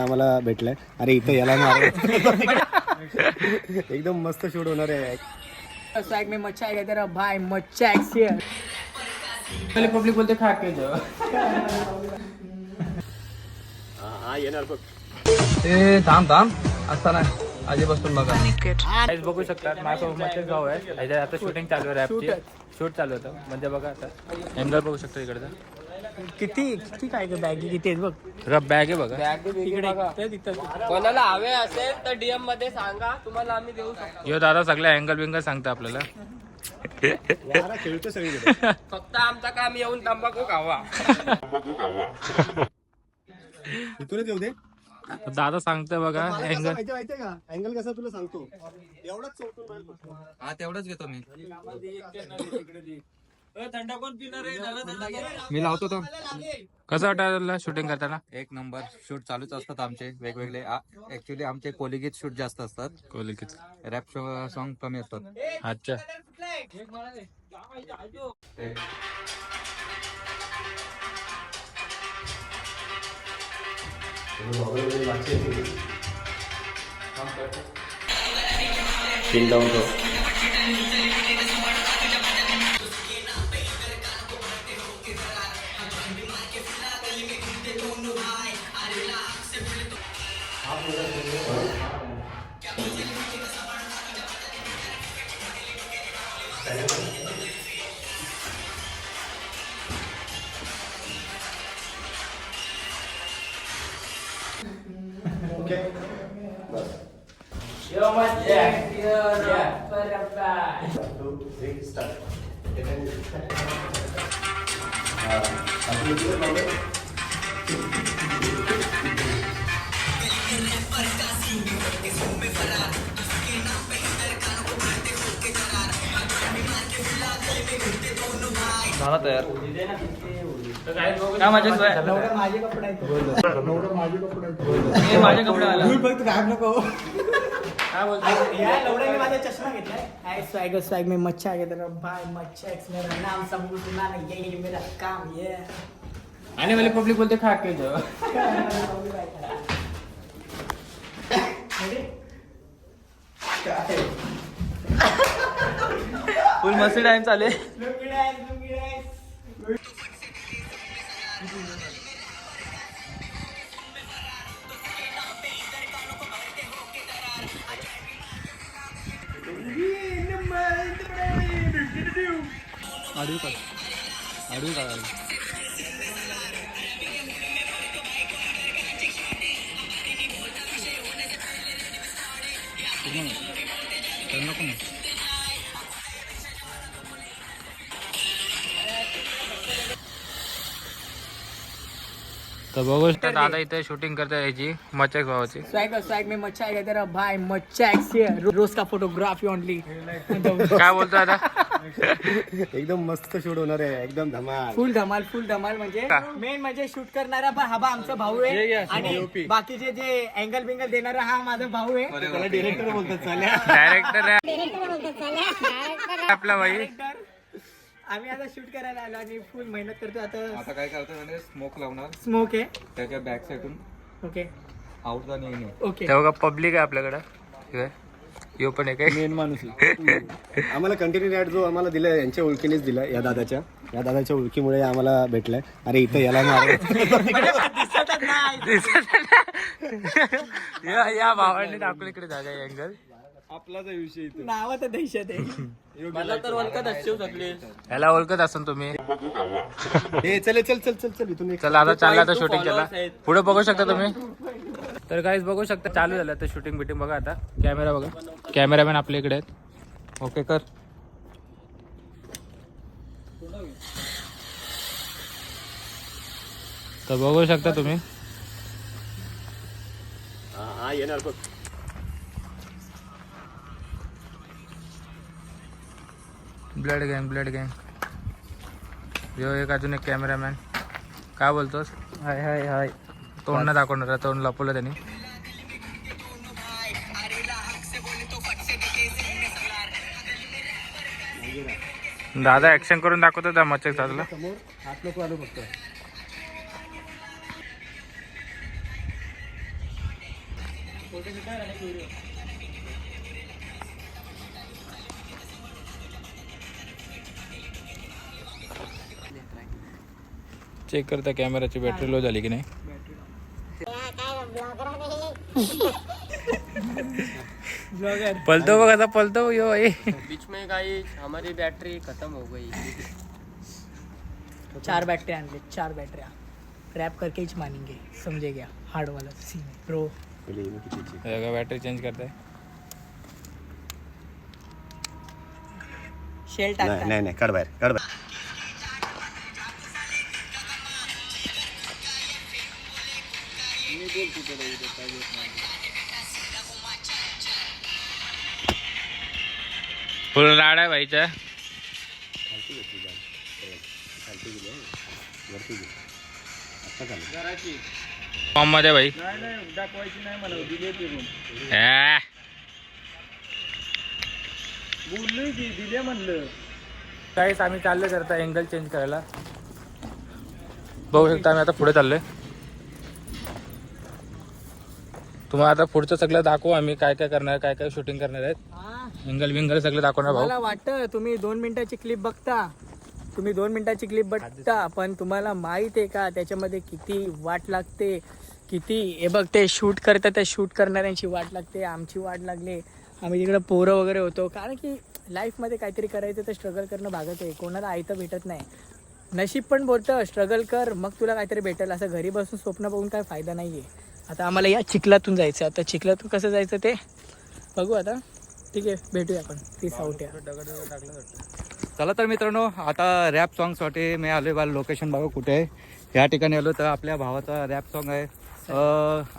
आम्हाला भेटलाय. अरे इथं याला मार एकदम मस्त शूट होणार आहे. स्वैग में मच्छा है तेरा भाई मच्छा एक्सियर. पहले पब्लिक बोलते खा के जाओ. हा येणार बघ. ते थांब असताना आधीपासून बघा. बघू शकतात माझ्यासोबत मच्छर गाव आहे. आता शूटिंग चालू आहे. रॅपची शूट चालू होतं. म्हणजे बघा आता अँगल बघू शकतो इकडचा. किती काय बॅग किती बघ. रब बॅग आहे बघा. कोणाला हवे असेल तर डीएम मध्ये सांगा, तुम्हाला आम्ही देऊ शकतो. यो दादा सगळे अँगल बिंगल सांगता आपल्याला. खेळतो सगळीकडे. फक्त आमचं काम येऊन तंबाखू खावा. इथूनच येऊ दे. दादा सांगतोय बघा अँगल. माहितीये का अँगल कसा तुला सांगतो. एवढाच चौकून बाहेर पडतो. हा तेवढंच घेतो मी. थंडा कोण पिणार आहे? मी लावतो तो. कसं वाटायला शूटिंग करताना. एक नंबर शूट चालूच असतात आमचे वेगवेगळे. ऍक्च्युली आमचे कोलिगीत शूट जास्त असतात. कोलिकीच रॅप सॉन्ग कमी असतात. अच्छा. झाला तयार. काय माझे कपडे आहेत. माझे कपडे आला. काय नको. काय बोलतो माझा चष्मा घेतलाय. हाय स्वैग में मच्छा है तेरा भाई मच्छा एक्स मेरा नाम सब सुना नहीं ये मेरा काम ये. आने वाले पब्लिक बोलते खा के जाओ. फुल मस्त टाइम चाले. आडवी काढा. तर बघू शकता दादा इथे शूटिंग करता याची मच्छा भावाची. स्वैग में मच्छा है तेरा भाई मच्छा एक्सियर. रोज का फोटोग्राफी ओनली. काय बोलतो दादा. एकदम मस्त शूट होणार आहे. एकदम धमाल. फुल धमाल म्हणजे मेन म्हणजे शूट करणारा हा आपचा भाऊ आहे. आणि बाकीचे जे अँगल बिंगल देणारा हा माझा भाऊ आहे. त्याला डिरेक्टर बोलतात. चालेल. डायरेक्टर आपला भाई. आम्ही आता शूट करायला आलो आणि फुल मेहनत करतो. आता काय करतो म्हणजे स्मोक लावणार स्मोक आहे. त्याच्या बॅक साईडून ओके आउट जाऊन येईन. ओके. तेव्हा पब्लिक आहे आपल्याकडं. यो पण आहे मेन माणूस. आम्हाला कंटिन्यू ऍड जो आम्हाला दिला यांच्या ओळखीनेच दिला. या दादाच्या ओळखीमुळे आम्हाला भेटलाय. अरे इथं याला मार या भावाने दाखवलं इकडे जागा आहे अँगल. आपलाच विषय इथे. नाव तर दहशत आहे. मला तर ओळखत असतो सगळे. याला ओळखत असन तुम्ही. चल इथून. चला आता चालला आता शूटिंग. चला पुढे बघू शकता तुम्ही. तर गाईज बघू शकता चालू झालं तर शूटिंग बिटिंग. बघा आता कॅमेरा बघा. कॅमेरामॅन आपल्या इकडे आहेत. ओके कर. तर बघू शकता तुम्ही. हा येणार बघ. ब्लड गँग. यो एक अजून एक कॅमेरामॅन. काय बोलतोस. हाय तोंड न दाखवणार. तोंड लपवलं त्यांनी. दादा ऍक्शन करून दाखवतो त्या मच्छर चालला. समोर हात नको आलो फक्त. चेक करता कॅमेराची बॅटरी लो झाली की नाही. पलतो बघ आता पलतो यो ए. बीच में गाइस हमारी बैटरी खत्म हो गई. 4 बैटरी आणले, 4 बैटऱ्या रॅप करके ही मानेंगे, समझे क्या हार्ड वाला सीन प्रो. बॅटरी चेंज करताय. शेल टाकता नाही नाही काढ बाहेर काढ बाहेर. फुल राड आहे भाईच्या. फॉर्म मध्ये भाई. काहीच आम्ही चाललोय करता अँगल चेंज करायला. बघू शकता आम्ही आता पुढे चाललोय. तुम्हाला आता पुढचं सगळं दाखवू आम्ही काय काय करणार, काय काय शूटिंग करणार आहेत. अँगल विंगल सगळं दाखवणार भाऊ. मला वाटतं तुम्ही 2 मिनिटाची क्लिप बघता, तुम्ही 2 मिनिटाची क्लिप बघता, पण तुम्हाला माहित आहे का त्याच्यामध्ये किती वाट लागते, किती हे बघ ते शूट करतात, त्या शूट करणाऱ्यांची वाट लागते, आमची वाट लागली. आम्ही तिकडं पोरं वगैरे होतो, कारण की लाईफमध्ये काहीतरी करायचं तर स्ट्रगल करणं भागत आहे. कोणाला आयतं भेटत नाही. नशीब पण बोलतं स्ट्रगल कर मग तुला काहीतरी भेटेल. असं घरी बसून स्वप्न बघून काय फायदा नाही आहे. आता आम्हाला या चिखलातून जायचं. आता चिखलातून कसं जायचं ते बघू आता. ठीक आहे, भेटूया आपण 30 आउट. चला तर मित्रांनो, आता रॅप सॉंगसाठी मी आलोय. बा लोकेशन बघा कुठे आहे. या ठिकाणी आलो तर आपल्या भावाचा रॅप सॉन्ग आहे.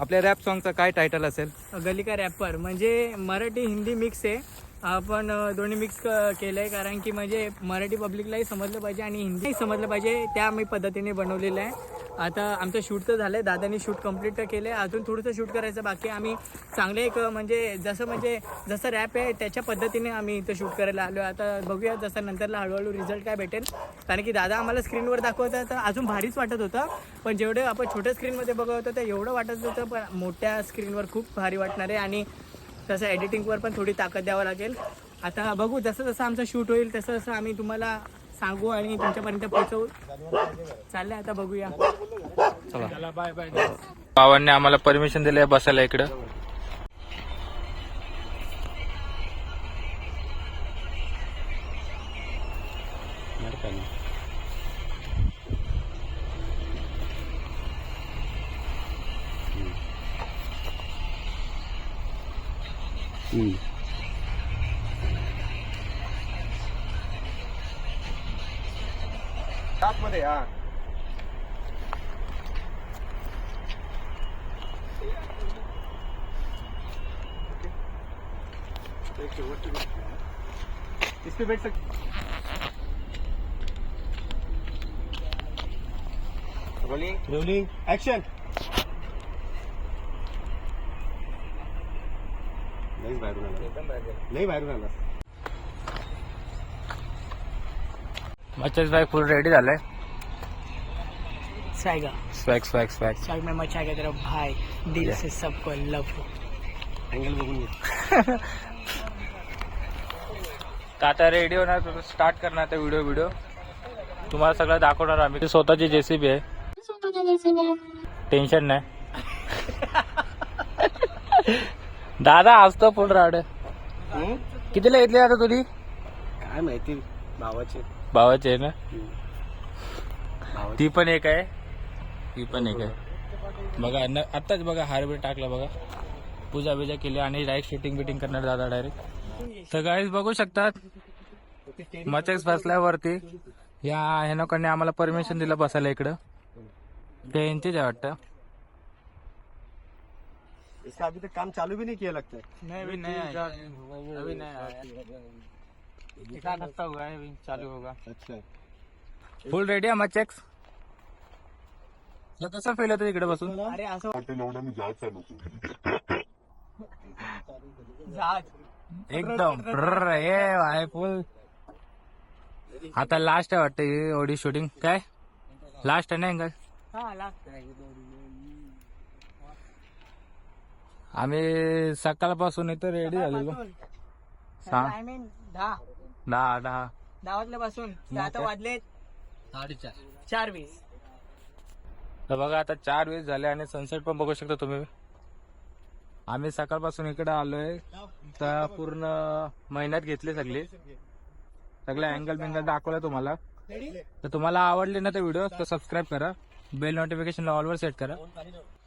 आपल्या रॅप सॉन्गचं काय टायटल असेल? गली का रॅपर, म्हणजे मराठी हिंदी मिक्स आहे. आपण दोन्ही मिक्स केलं आहे, कारण की म्हणजे मराठी पब्लिकलाही समजलं पाहिजे आणि हिंदीही समजलं पाहिजे, त्या मी पद्धतीने बनवलेलं आहे. आता आमचं शूट तर झालं आहे, दादानी शूट कंप्लीट तर केलं आहे, अजून थोडंसं शूट करायचं बाकी. आम्ही चांगले एक म्हणजे जसं रॅप आहे त्याच्या पद्धतीने आम्ही इथं शूट करायला आलो. आता बघूया जसं नंतरला हळूहळू रिझल्ट काय भेटेल, कारण की दादा आम्हाला स्क्रीनवर दाखवतं तर अजून भारीच वाटत होतं. पण जेवढे आपण छोट्या स्क्रीनमध्ये बघत होतं ते एवढं वाटत होतं, पण मोठ्या स्क्रीनवर खूप भारी वाटणार आहे. आणि तसं एडिटिंगवर पण थोडी ताकद द्यावं लागेल. आता बघू जसं जसं आमचं शूट होईल तसं तसं आम्ही तुम्हाला सांगू आणि तुमच्यापर्यंत पोहोचवू. चाललंय आता बघूया. चला बाय बाय. भावांनी आम्हाला परमिशन दिली आहे बसायला इकडं. मध्ये हा इस पे बैठ सकते. Rolling action. नाही बाहेरून आला. मच्छेस बाय फुल रेडी झालंय. स्वागा स्वॅग स्वॅग स्वॅग. स्वाग में मचा के तेरा भाई दिल से सबको लव. अँगल बघून घे. आता रेडी होणार, स्टार्ट करणार ते व्हिडिओ तुम्हाला सगळं दाखवणार आम्ही. स्वतःची जेसीबी आहे, टेन्शन नाही. दादा असतो फुल राड. कितीला घेतली आता तुझी? काय माहिती, भावाची आहे ना. ती पण एक आहे, ही पण एक आहे. बघा आत्ताच बघा हारबीर टाकला बघा, पूजा बिजा केली आणि डायरेक्ट शूटिंग बिटिंग करणार दादा डायरेक्ट. तर गाईज बघू शकतात मचेक्स बसल्यावरती या ह्यानोकडने आम्हाला परमिशन दिलं बसायला इकडं. ते यांचेच आहे वाटतं. इसका अभी तक काम चालू भी नहीं किया लगता है. अभी चालू होगा. अच्छा. फुल रेडी आहे मचेक्स. कसं फील होतं इकडे बसून? अरे असं एकदम हे आहे फुल. आता लास्ट आहे वाटतं एवढी शूटिंग. काय लास्ट आहे ना अँगल? हा लागतं. आम्ही सकाळपासून इथं रेडी झालेलो. सांग. टायमिंग 10 10 वाजल्यापासून आता वाजले 4:20. तर बघा आता 4:20 झाले आणि सनसेट पण बघू शकता तुम्ही. आम्ही सकाळपासून इकडे आलोय तर पूर्ण मेहनत घेतली सगळे अँगल बिंगल दाखवलं तुम्हाला. तर तुम्हाला आवडले ना ते व्हिडिओ तर सबस्क्राईब करा, बेल नोटिफिकेशन ऑलवर सेट करा.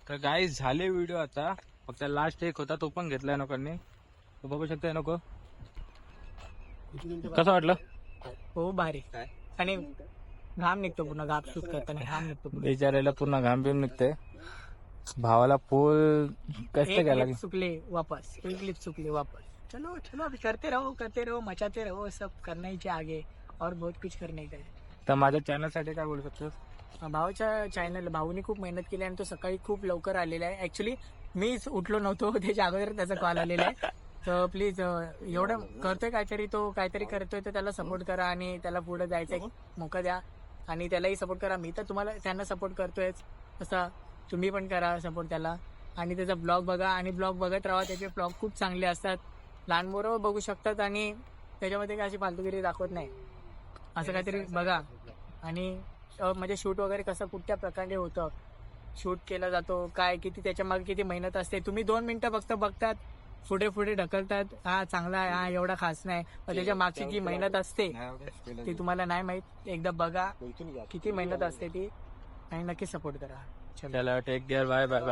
तर गाईज झाले व्हिडिओ आता, फक्त लास्ट एक होता तो पण घेतलाय लोकांनी, तो बघू शकता नको. कसं वाटलं? हो भारी. आणि घाम निघतो पूर्ण, घाम सूट करताना घाम निघतो पूर्ण. बिचारायला पूर्ण घाम बिम निघते. भावाला फुल कष्ट एक घ्यायला क्लिप चुकले वापस. चलो चलो अभी करते रहो मचाते रहो, सब करना ही आगे और बहुत कुछ करने का है. तर माझ्या चॅनल साठी काय बोलू शकतो? भाऊच्या चॅनल, भाऊनी खूप मेहनत केली आणि तो सकाळी खूप लवकर आलेला आहे. ऍक्च्युली मीच उठलो नव्हतो, त्याच्या अगोदर त्याचा कॉल आलेला आहे. तर प्लीज एवढं करतोय काहीतरी करतोय तर त्याला सपोर्ट करा आणि त्याला पुढे जायचा एक मोका द्या आणि त्यालाही सपोर्ट करा. मी तर तुम्हाला त्यांना सपोर्ट करतोयच, तसा तुम्ही पण करा सपोर्ट त्याला. आणि त्याचा ब्लॉग बघा आणि ब्लॉग बघत राहा, त्याचे ब्लॉग खूप चांगले असतात, लहान पोरं बघू शकतात आणि त्याच्यामध्ये काय अशी फालतूगिरी दाखवत नाही. असं काहीतरी बघा. आणि म्हणजे शूट वगैरे कसं कुठल्या प्रकारे होतं, शूट केला जातो, काय किती त्याच्या मागे किती मेहनत असते. तुम्ही 2 मिनिटं फक्त बघतात, पुढे ढकलतात, हा चांगला आहे, हा एवढा खास नाही, पण त्याच्या मागची जी मेहनत असते ती तुम्हाला नाही माहित. एकदा बघा किती मेहनत असते ती आणि नक्की सपोर्ट करा. चला take care, bye bye bye.